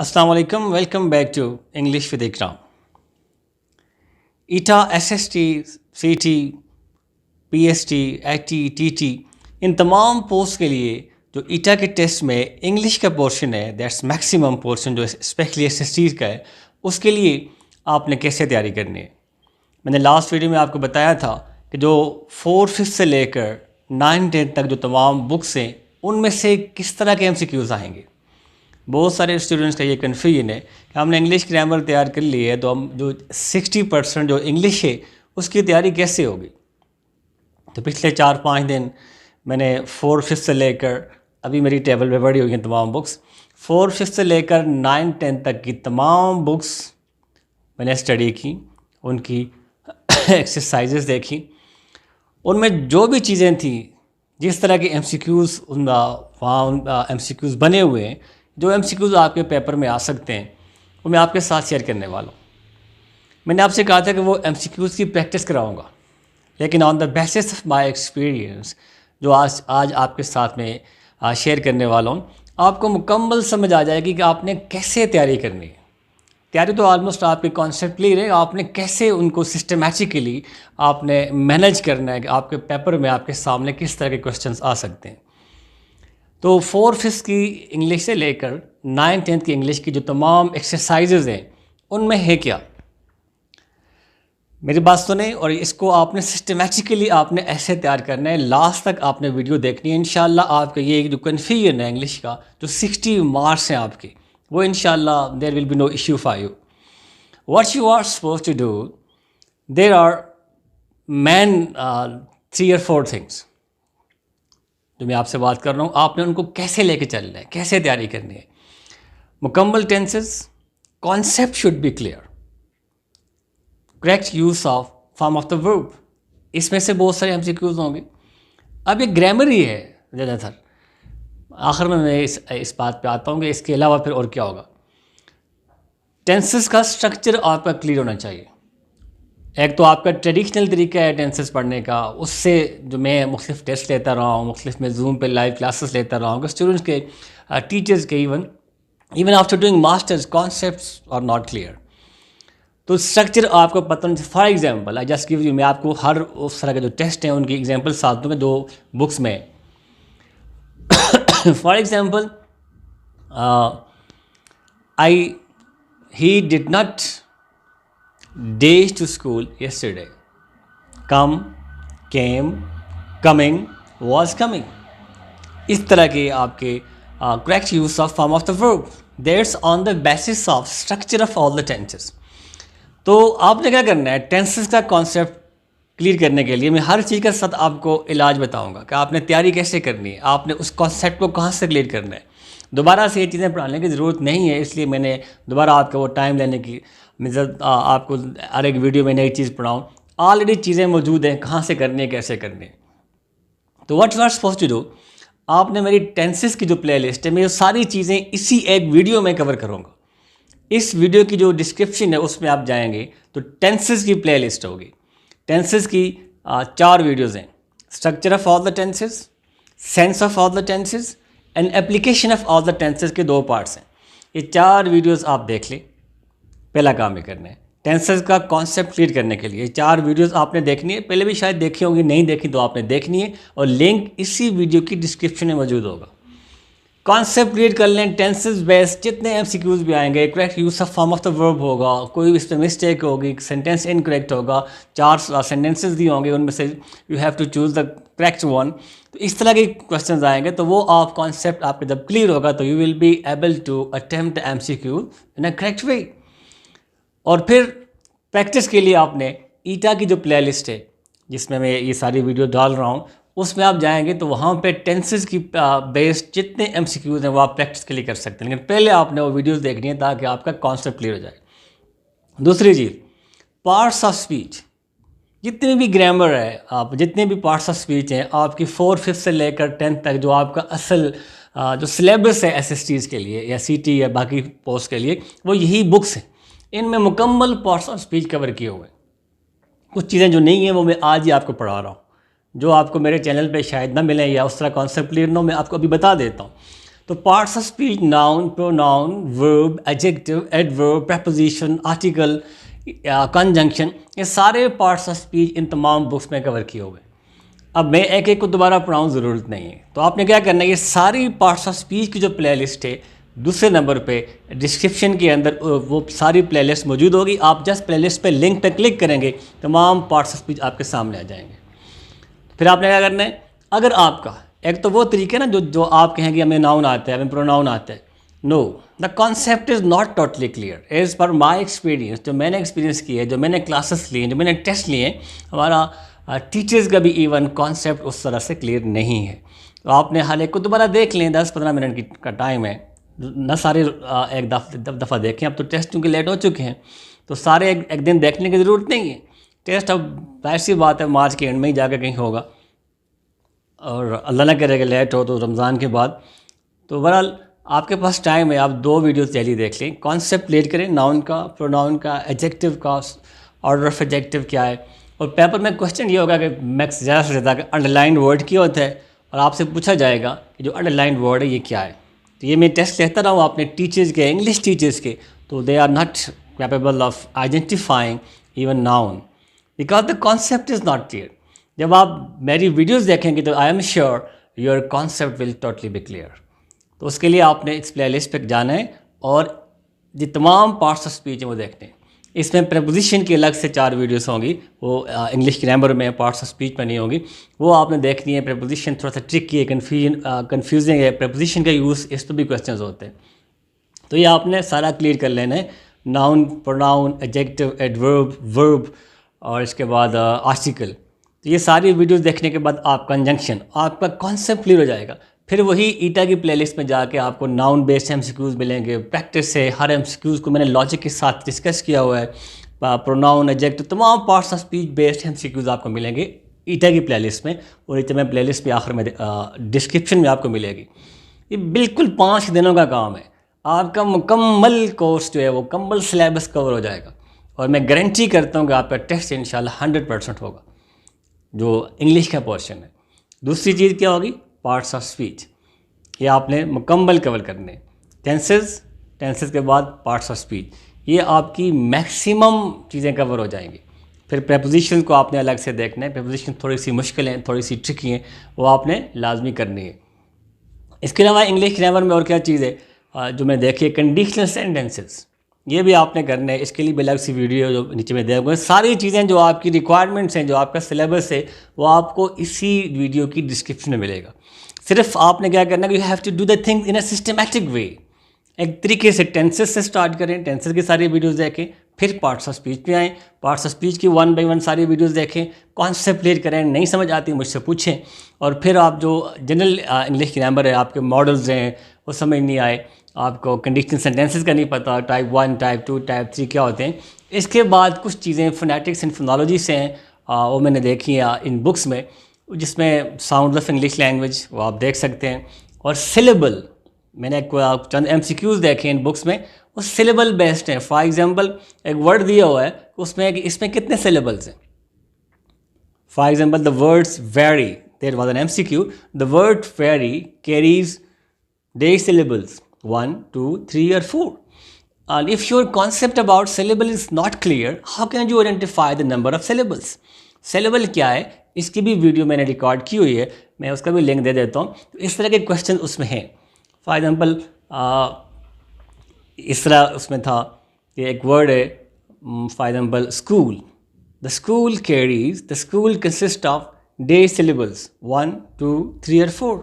अस्सलाम वालेकुम, welcome back to English with Ikram. ETA, SST, CT, PST, IT, TT, इन तमाम पोस्ट के लिए जो ईटा के टेस्ट में इंग्लिश का पोर्शन है, दैट्स मैक्सिमम पोर्शन जो स्पेशली एसएसटी का है, उसके लिए आपने कैसे तैयारी करनी है। मैंने लास्ट वीडियो में आपको बताया था कि जो 4th, 5th से लेकर 9th, 10th तक जो तमाम बुक्स हैं उनमें से किस तरह के एमसीक्यूज़ आएंगे। बहुत सारे स्टूडेंट्स का ये कन्फ्यूजन है कि हमने इंग्लिश ग्रामर तैयार कर ली है तो हम जो 60% जो इंग्लिश है उसकी तैयारी कैसे होगी। तो पिछले 4-5 दिन मैंने 4th, 5th से लेकर, अभी मेरी टेबल पे पड़ी हुई हैं तमाम बुक्स, 4th, 5th से लेकर 9th, 10th तक की तमाम बुक्स मैंने स्टडी की, उनकी एक्सरसाइजेस देखी, उनमें जो भी चीज़ें थी, जिस तरह के एमसीक्यूज़ वहाँ एमसीक्यूज़ बने हुए हैं, जो एमसीक्यूज़ आपके पेपर में आ सकते हैं, वो मैं आपके साथ शेयर करने वाला हूँ। मैंने आपसे कहा था कि वो एमसीक्यूज़ की प्रैक्टिस कराऊंगा, लेकिन on the basis of my experience जो आज आपके साथ में शेयर करने वाला हूँ, आपको मुकम्मल समझ आ जाएगी कि आपने कैसे तैयारी करनी है। तैयारी तो ऑलमोस्ट आपके कॉन्सेप्ट क्लियर है, आपने कैसे उनको सिस्टमेटिकली आपने मैनेज करना है कि आपके पेपर में आपके सामने किस तरह के क्वेश्चंस आ सकते हैं। तो 4th, 5th की इंग्लिश से लेकर 9th, 10th की इंग्लिश की जो तमाम एक्सरसाइजेज हैं उनमें है क्या, मेरी बात सुने और इसको आपने सिस्टमेटिकली आपने ऐसे तैयार करना है। लास्ट तक आपने वीडियो देखनी है। इंशाल्लाह आपका ये जो कन्फ्यूजन है इंग्लिश का, जो 60 मार्क्स हैं आपके, वो इंशाल्लाह there will be no issue for you. What you are suppose to do, there are main 3 or 4 things जो मैं आपसे बात कर रहा हूँ, आपने उनको कैसे लेके चलना है, कैसे तैयारी करनी है। मुकम्मल tenses, concept should be clear, correct use of form of the verb, इसमें से बहुत सारे एमसीक्यूज़ होंगे। अब ये ग्रामर ही है ज़्यादातर। आखिर में मैं इस बात पे आता हूँ कि इसके अलावा फिर और क्या होगा। टेंसेस का स्ट्रक्चर आपका क्लियर होना चाहिए। एक तो आपका ट्रेडिशनल तरीका है टेंसेस पढ़ने का, उससे जो मैं मुख्तलिफ टेस्ट लेता रहा हूँ, मुख्तलिफ मैं जूम पे लाइव क्लासेस लेता रहा हूँ, स्टूडेंट्स के, टीचर्स के, even after doing masters concepts are not clear. तो स्ट्रक्चर आपको पता नहीं। For example I just give you, मैं आपको हर उस तरह के जो टेस्ट हैं उनकी एग्जांपल साथ दूँगा जो बुक्स में। For example he did not days to school yesterday. Come, came, coming, was coming. इस तरह के आपके correct use of form of the verb. That's on the basis of structure of all the tenses. तो आपने क्या करना है, tenses का कॉन्सेप्ट क्लियर करने के लिए मैं हर चीज़ के साथ आपको इलाज बताऊंगा कि आपने तैयारी कैसे करनी है, आपने उस कॉन्सेप्ट को कहाँ से क्लियर करना है। दोबारा से ये चीज़ें पढ़ाने की ज़रूरत नहीं है, इसलिए मैंने दोबारा आपको वो टाइम लेने की, मैं आपको हर एक वीडियो में नई चीज़ पढ़ाऊँ। ऑलरेडी चीज़ें मौजूद हैं, कहाँ से करनी है, कैसे करनी है। तो what you are suppose to do, आपने मेरी टेंसेस की जो प्लेलिस्ट है, मैं ये सारी चीज़ें इसी एक वीडियो में कवर करूँगा। इस वीडियो की जो डिस्क्रिप्शन है उसमें आप जाएंगे तो टेंसेस की प्लेलिस्ट होगी। टेंसेस की 4 वीडियोज़ हैं, structure of all the tenses, sense of all the tenses and application of all the tenses के 2 पार्ट्स हैं। ये 4 वीडियोस आप देख लें। पहला काम ये करना है टेंसेस का कॉन्सेप्ट क्लियर करने के लिए 4 वीडियोस आपने देखनी है। पहले भी शायद देखी होंगी, नहीं देखी तो आपने देखनी है और लिंक इसी वीडियो की डिस्क्रिप्शन में मौजूद होगा। कॉन्सेप्ट क्लियर कर लें। टेंसेस बेस्ड जितने एमसीक्यूज़ भी आएंगे, correct use of form of the verb होगा, कोई इस पर मिस्टेक होगी, सेंटेंस इनकरेक्ट होगा, 4 सेंटेंसेस दिए होंगे, उनमें से you have to choose the correct one. तो इस तरह के क्वेश्चंस आएंगे, तो वो आप कॉन्सेप्ट आपके जब क्लियर होगा तो you will be able to attempt MCQ in a correct way. और फिर प्रैक्टिस के लिए आपने ईटा की जो प्लेलिस्ट है जिसमें मैं ये सारी वीडियो डाल रहा हूँ, उसमें आप जाएंगे तो वहाँ पे टेंसेस की बेस्ड जितने एमसीक्यूज़ हैं वो आप प्रैक्टिस के लिए कर सकते हैं, लेकिन पहले आपने वो वीडियोस देखनी है ताकि आपका कॉन्सेप्ट क्लियर हो जाए। दूसरी चीज़, पार्ट्स ऑफ स्पीच, जितने भी ग्रामर है, आप जितने भी पार्ट्स ऑफ स्पीच हैं आपकी 4th, 5th से लेकर 10th तक, जो आपका असल जो सिलेबस है एसएसटीज़ के लिए या सीटी या बाकी पोस्ट के लिए, वो यही बुक्स हैं। इनमें मुकम्मल पार्ट्स ऑफ स्पीच कवर किए हुए हैं। कुछ चीज़ें जो नहीं हैं वो मैं आज ही आपको पढ़ा रहा हूँ, जो आपको मेरे चैनल पे शायद ना मिले या उस तरह कॉन्सेप्ट क्लियर ना हो, मैं आपको अभी बता देता हूँ। तो parts of speech noun, pronoun, verb, adjective, adverb, preposition, article, conjunction, ये सारे पार्ट्स ऑफ स्पीच इन तमाम बुक्स में कवर किए हुए हैं। अब मैं एक एक को दोबारा पढ़ाऊँ, ज़रूरत नहीं है। तो आपने क्या करना है, ये सारी पार्ट्स ऑफ स्पीच की जो प्लेलिस्ट है दूसरे नंबर पे डिस्क्रिप्शन के अंदर वो सारी प्लेलिस्ट मौजूद होगी। आप जस्ट प्लेलिस्ट पे लिंक पे क्लिक करेंगे, तमाम पार्ट्स ऑफ स्पीच आपके सामने आ जाएंगे। फिर आपने क्या करना है, अगर आपका एक तो वो तरीके ना जो आप कहें कि हमें नाउन आता है, हमें प्रोनाउन आता है, no, the concept is not totally clear as per my experience. जो मैंने एक्सपीरियंस किया है, जो मैंने क्लासेस लिए, जो मैंने टेस्ट लिए हैं, हमारा टीचर्स का भी इवन कॉन्सेप्ट उस तरह से क्लियर नहीं है। तो आपने हर एक को दोबारा देख लें, 10-15 मिनट की का टाइम है, न सारे एक दफ़ा देखें। अब तो टेस्ट क्योंकि लेट हो चुके हैं, तो सारे एक दिन देखने की ज़रूरत नहीं है। टेस्ट अब ऐसी बात है, मार्च के एंड में ही जाकर कहीं होगा, और अल्लाह ना करे कि लेट हो तो रमज़ान के बाद। तो बहरहाल आपके पास टाइम है, आप 2 वीडियोस डेली देख लें, कॉन्सेप्ट क्लियर करें, नाउन का, प्रोनाउन का, एडजेक्टिव का, ऑर्डर ऑफ एडजेक्टिव क्या है। और पेपर में क्वेश्चन ये होगा कि मैक्स ज़्यादा से ज़्यादा अंडरलाइन वर्ड क्या होता है, और आपसे पूछा जाएगा कि जो अंडरलाइन वर्ड है ये क्या है। तो ये मैं टेस्ट लेता रहा हूँ अपने टीचर्स के, इंग्लिश टीचर्स के, तो they are not capable of identifying even noun because the concept is not clear. जब आप मेरी वीडियोस देखेंगे तो I am sure your concept will totally be clear. तो उसके लिए आपने इस प्लेलिस्ट पे जाना है और ये तमाम पार्ट्स ऑफ स्पीच हैं वो देखने हैं। इसमें प्रेपोजिशन की अलग से 4 वीडियोस होंगी, वो इंग्लिश ग्रामर में, पार्ट्स ऑफ स्पीच में नहीं होंगी, वो आपने देखनी है। प्रेपोजिशन थोड़ा सा ट्रिकी है, कन्फ्यूजिंग है, प्रेपोजिशन का यूज़ इस पर भी क्वेश्चन होते हैं, तो ये आपने सारा क्लियर कर लेना है। Noun, pronoun, adjective, adverb, verb, और इसके बाद आर्टिकल। तो ये सारी वीडियोस देखने के बाद आप कंजंक्शन, आपका कॉन्सेप्ट क्लियर हो जाएगा। फिर वही ईटा की प्लेलिस्ट में जाके आपको नाउन बेस्ड एमसीक्यूज़ मिलेंगे, प्रैक्टिस से हर एमसीक्यूज़ को मैंने लॉजिक के साथ डिस्कस किया हुआ है। प्रोनाउन, एडजेक्टिव, तमाम parts of speech based MCQs आपको मिलेंगे ईटा की प्लेलिस्ट में, और ईटा में प्लेलिस्ट में आखिर में डिस्क्रिप्शन में आपको मिलेगी। ये बिल्कुल 5 दिनों का काम है, आपका मुकम्मल कोर्स जो है वो मुकम्मल सिलेबस कवर हो जाएगा, और मैं गारंटी करता हूँ कि आपका टेस्ट इंशाल्लाह 100% होगा, जो इंग्लिश का पोर्शन है। दूसरी चीज़ क्या होगी, पार्ट्स ऑफ स्पीच, ये आपने मुकम्मल कवर करने। टेंसेस के बाद पार्ट्स ऑफ स्पीच, ये आपकी मैक्सिमम चीज़ें कवर हो जाएंगी। फिर प्रेपोजिशन को आपने अलग से देखना है, प्रेपोजिशन थोड़ी सी मुश्किल हैं, थोड़ी सी ट्रिकी हैं, वो आपने लाजमी करनी है। इसके अलावा इंग्लिश ग्रामर में और क्या चीज़ है जो मैं देखिए, कंडीशनल सेंटेंसेस, ये भी आपने करने हैं। इसके लिए भी अलग सी वीडियो जो नीचे में देखोगे, सारी चीज़ें जो आपकी रिक्वायरमेंट्स हैं, जो आपका सिलेबस है, वो आपको इसी वीडियो की डिस्क्रिप्शन में मिलेगा। सिर्फ आपने क्या करना है, you have to do the things in a systematic way. एक तरीके से टेंसेस से स्टार्ट करें, टेंसेस की सारी वीडियोस देखें, फिर पार्ट्स ऑफ स्पीच पे आएँ, पार्ट्स ऑफ स्पीच की 1 बाय 1 सारी वीडियोस देखें, कॉन्सेप्ट क्लियर करें, नहीं समझ आती मुझसे पूछें, और फिर आप जो जनरल इंग्लिश ग्रामर है, आपके मॉडल्स हैं, वो समझ नहीं आए, आपको कंडीशनल सेंटेंसेस का नहीं पता, टाइप 1, टाइप 2, टाइप 3 क्या होते हैं, इसके बाद कुछ चीज़ें फोनेटिक्स एंड फोनोलॉजी से हैं, वो मैंने देखी है इन बुक्स में, जिसमें साउंड ऑफ इंग्लिश लैंग्वेज वो आप देख सकते हैं। और सिलेबल, मैंने चंद MCQs देखे इन बुक्स में, वो सिलेबल बेस्ड हैं। फॉर एग्जांपल एक वर्ड दिया हुआ है, उसमें इसमें कितने सिलेबल्स हैं। For example the words very, there was an MCQ, the word very carries the syllables 1, 2, 3 or 4. And if your concept about syllable is not clear, how can you identify the number of syllables? Syllable क्या है, इसकी भी video मैंने record की हुई है, मैं उसका भी लिंक दे देता हूँ। तो इस तरह के क्वेश्चन उसमें हैं। फॉर एग्जांपल इस तरह उसमें था कि एक वर्ड है, for example school, the school carries, the school consist of day syllables 1, 2, 3 और 4।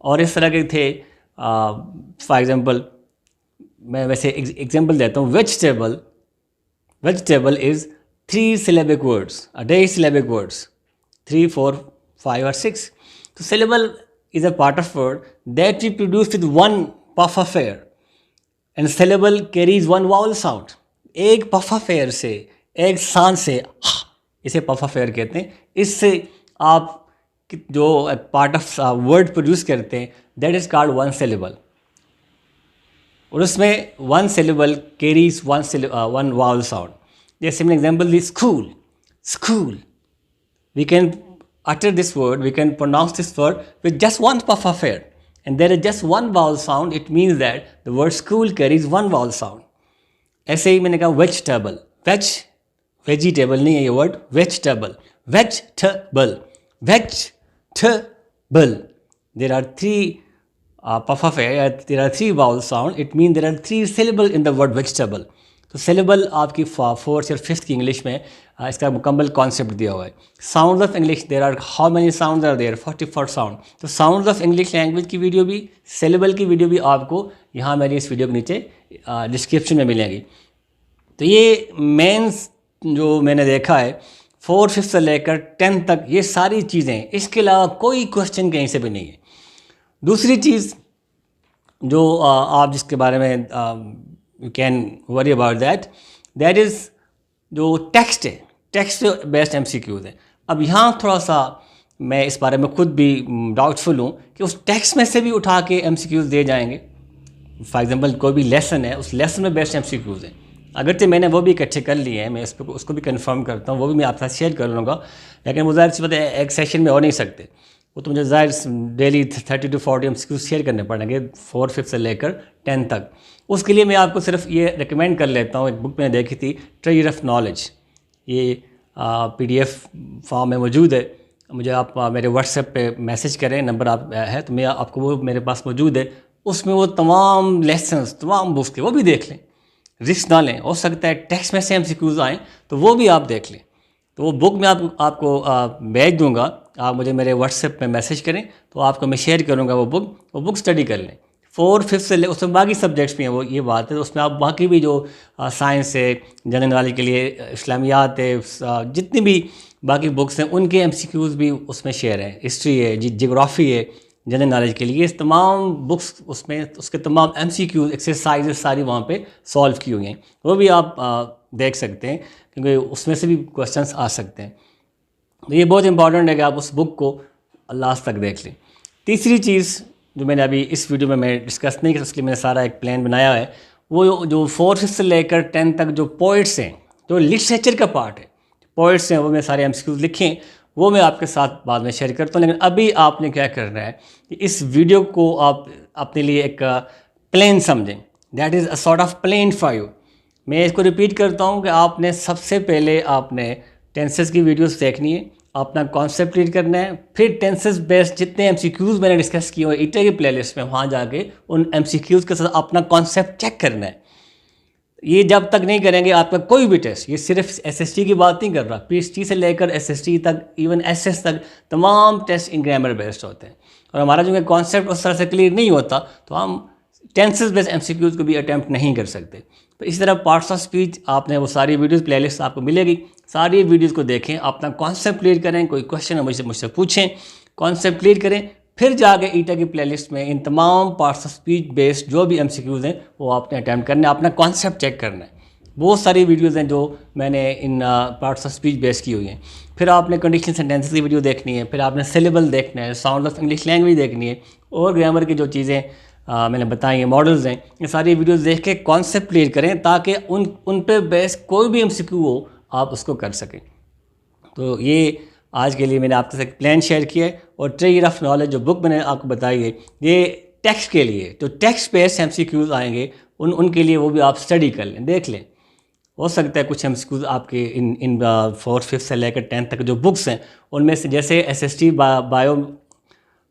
और इस तरह के थे, फॉर एग्जांपल मैं वैसे एग्जांपल देता हूँ, vegetable is 3 syllabic words, a day syllabic words 3, 4, 5 or 6. So syllable is a part of word that we produce with one puff of air, and syllable carries one vowel sound. एक puff of air से, एक सांस से, इसे puff of air कहते हैं, इससे आप जो पार्ट ऑफ वर्ड प्रोड्यूस करते हैं, that is called one syllable. और उसमें one syllable carries one vowel sound. जैसे मैंने एग्जाम्पल दी, school, we can utter this word, we can pronounce this word with just one puff of air. and there is just one vowel sound, it means that the word school carries one vowel sound. ऐसे ही मैंने कहा vegetable, vegetable नहीं है ये word, vegetable, vegetable, vegetable. There are three there are three vowel sound. It means there are three syllable in the word vegetable. तो syllable आपकी fourth या fifth की इंग्लिश में इसका मुकम्मल कॉन्सेप्ट दिया हुआ है. Sound of English, there are how many sound are there, 44 sound. तो साउंड ऑफ इंग्लिश लैंग्वेज की वीडियो भी, syllable की वीडियो भी आपको यहाँ मेरी इस वीडियो के नीचे डिस्क्रिप्शन में मिलेगी. तो ये मेंस जो मैंने देखा है 4th 5th से लेकर 10th तक, ये सारी चीज़ें, इसके अलावा कोई क्वेश्चन कहीं से भी नहीं है. दूसरी चीज़ जो आप जिसके बारे में you can worry about that is जो टेक्स्ट है, टेक्स्ट बेस्ड MCQs है. अब यहाँ थोड़ा सा मैं इस बारे में खुद भी डाउटफुल हूँ कि उस टेक्स्ट में से भी उठा के MCQs दे जाएंगे. फॉर एग्जांपल कोई भी लेसन है, उस लेसन में बेस्ट MCQs हैं. अगरचे मैंने वो भी इकट्ठे कर लिए हैं, मैं उसको भी कंफर्म करता हूँ, वो भी मैं आपके साथ शेयर कर लूँगा. लेकिन वो ज़ाहिर सी बात है एक सेशन में हो नहीं सकते, वो तो मुझे ज़ाहिर डेली 30 to 40 MCQs शेयर करने पड़ेंगे 4th 5th से लेकर 10th तक. उसके लिए मैं आपको सिर्फ ये रिकमेंड कर लेता हूँ, एक बुक मैंने देखी थी, ट्रेजर ऑफ नॉलेज. ये PDF फॉर्म में मौजूद है. मुझे आप मेरे व्हाट्सएप पे मैसेज करें, नंबर आप है तो मैं आपको वो मेरे पास मौजूद है. उसमें वो तमाम लेसन्स, तमाम बुक्स के वो भी देख लें, रिस्क ना लें. हो सकता है टेक्स्ट में से MCQs आएँ तो वो भी आप देख लें. तो वो बुक मैं आपको भेज दूँगा, आप मुझे मेरे व्हाट्सएप पे मैसेज करें तो आपको मैं शेयर करूँगा वो बुक स्टडी कर लें. 4th 5th से ले, उसमें बाकी सब्जेक्ट्स भी हैं, वो ये बात है. तो उसमें आप बाकी भी जो साइंस है, जनरल नॉलेज के लिए इस्लामियात है, जितनी भी बाकी बुक्स हैं उनके MCQs भी उसमें शेयर हैं. हिस्ट्री है, जियोग्राफी है, जनरल नॉलेज के लिए, इस तमाम बुक्स उसमें उसके तमाम MCQs एक्सरसाइजेस सारी वहाँ पे सॉल्व की हुई हैं. वो भी आप देख सकते हैं क्योंकि उसमें से भी क्वेश्चंस आ सकते हैं. तो ये बहुत इंपॉर्टेंट है कि आप उस बुक को लास्ट तक देख लें. तीसरी चीज़ जो मैंने अभी इस वीडियो में मैं डिस्कस नहीं किया, इसलिए मैंने सारा एक प्लान बनाया है, वो जो 4th 5th से लेकर 10th तक जो पोइट्स हैं, जो लिटरेचर का पार्ट है, पोइट्स हैं, वो मैं सारे MCQs लिखें, वो मैं आपके साथ बाद में शेयर करता हूँ. लेकिन अभी आपने क्या करना है कि इस वीडियो को आप अपने लिए एक प्लेन समझें. That is a sort of plane for you. मैं इसको रिपीट करता हूँ कि आपने सबसे पहले आपने टेंसेस की वीडियोस देखनी है, अपना कॉन्सेप्ट रीड करना है, फिर टेंसेस बेस्ड जितने MCQs मैंने डिस्कस किए हुए ईटा की प्लेलिस्ट में, वहाँ जाके उन MCQs के साथ अपना कॉन्सेप्ट चेक करना है. ये जब तक नहीं करेंगे आपका कोई भी टेस्ट, ये सिर्फ SST की बात नहीं कर रहा, PST से लेकर SST तक, इवन SS तक तमाम टेस्ट इन ग्रामर बेस्ड होते हैं. और हमारा जो कॉन्सेप्ट उस तरह से क्लियर नहीं होता तो हम टेंसेस बेस्ड MCQs को भी अटैम्प्ट नहीं कर सकते. तो इस तरह पार्ट्स ऑफ स्पीच आपने वो सारी वीडियोस प्लेलिस्ट आपको मिलेगी, सारी वीडियोस को देखें, अपना कॉन्सेप्ट क्लियर करें. कोई क्वेश्चन है मुझसे पूछें, कॉन्सेप्ट क्लियर करें, फिर जाके ईटा की प्लेलिस्ट में इन तमाम पार्ट्स ऑफ स्पीच बेस्ड जो भी MCQs हैं वो आपने अटैम्प्ट करना है, अपना कॉन्सेप्ट चेक करना है. बहुत सारी वीडियोज़ हैं जो मैंने इन पार्ट्स ऑफ स्पीच बेस्ड की हुई हैं. फिर आपने कंडीशन सेंटेंसेस की वीडियो देखनी है, फिर आपने सिलेबल देखना है, साउंड ऑफ इंग्लिश लैंग्वेज देखनी है, और ग्रामर की जो चीज़ें मैंने बताई हैं, मॉडल्स हैं, ये सारी वीडियोस देख के कॉन्सेप्ट क्लियर करें ताकि उन पे बेस कोई भी MCQ हो आप उसको कर सकें. तो ये आज के लिए मैंने आपके साथ प्लान शेयर किया है. और ट्रेजर ऑफ नॉलेज जो बुक मैंने आपको बताई है, ये टेक्स्ट के लिए, तो टेक्स्ट बेस्ड MCQs आएंगे उनके लिए, वो भी आप स्टडी कर लें, देख लें. हो सकता है कुछ MCQs आपके इन 4th 5th से लेकर 10th तक जो बुक्स हैं उनमें से, जैसे SST बायो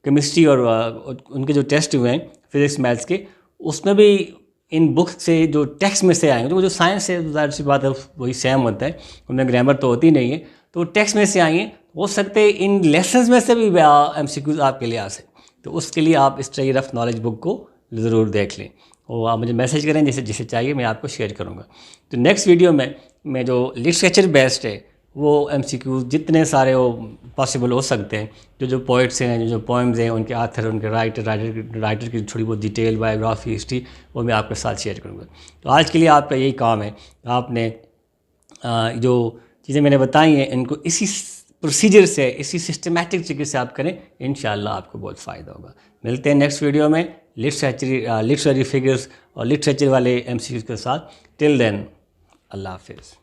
केमिस्ट्री और उनके जो टेस्ट हुए हैं फिज़िक्स मैथ्स के, उसमें भी इन बुक्स से जो टेक्स्ट में से आएंगे, तो वो जो साइंस है ज़ाहिर सी बात है वही सेम होता है, उनमें ग्रामर तो होती नहीं है, तो टेक्स्ट में से आएंगे. हो सकते हैं इन लेसन्स में से भी MCQs आपके लिए आ सके. तो उसके लिए आप इस ट्रेजर ऑफ नॉलेज बुक को ज़रूर देख लें, और आप मुझे मैसेज करें, जिसे चाहिए मैं आपको शेयर करूँगा. तो नेक्स्ट वीडियो में मैं जो लिटरेचर बेस्ड है वो MCQs जितने सारे वो पॉसिबल हो सकते हैं, जो पोइट्स हैं, जो पोएम्स हैं, उनके आथर, उनके राइटर की थोड़ी बहुत डिटेल, बायोग्राफी, हिस्ट्री, वो मैं आपके साथ शेयर करूँगा. तो आज के लिए आपका यही काम है, आपने जो चीज़ें मैंने बताई हैं इनको इसी प्रोसीजर से, इसी सिस्टमेटिक तरीके से आप करें, इंशाल्लाह आपको बहुत फ़ायदा होगा. मिलते हैं नेक्स्ट वीडियो में लिटरेचरी फिगर्स और लिटरेचर वाले MCQs के साथ. टिल देन, अल्लाह हाफिज़.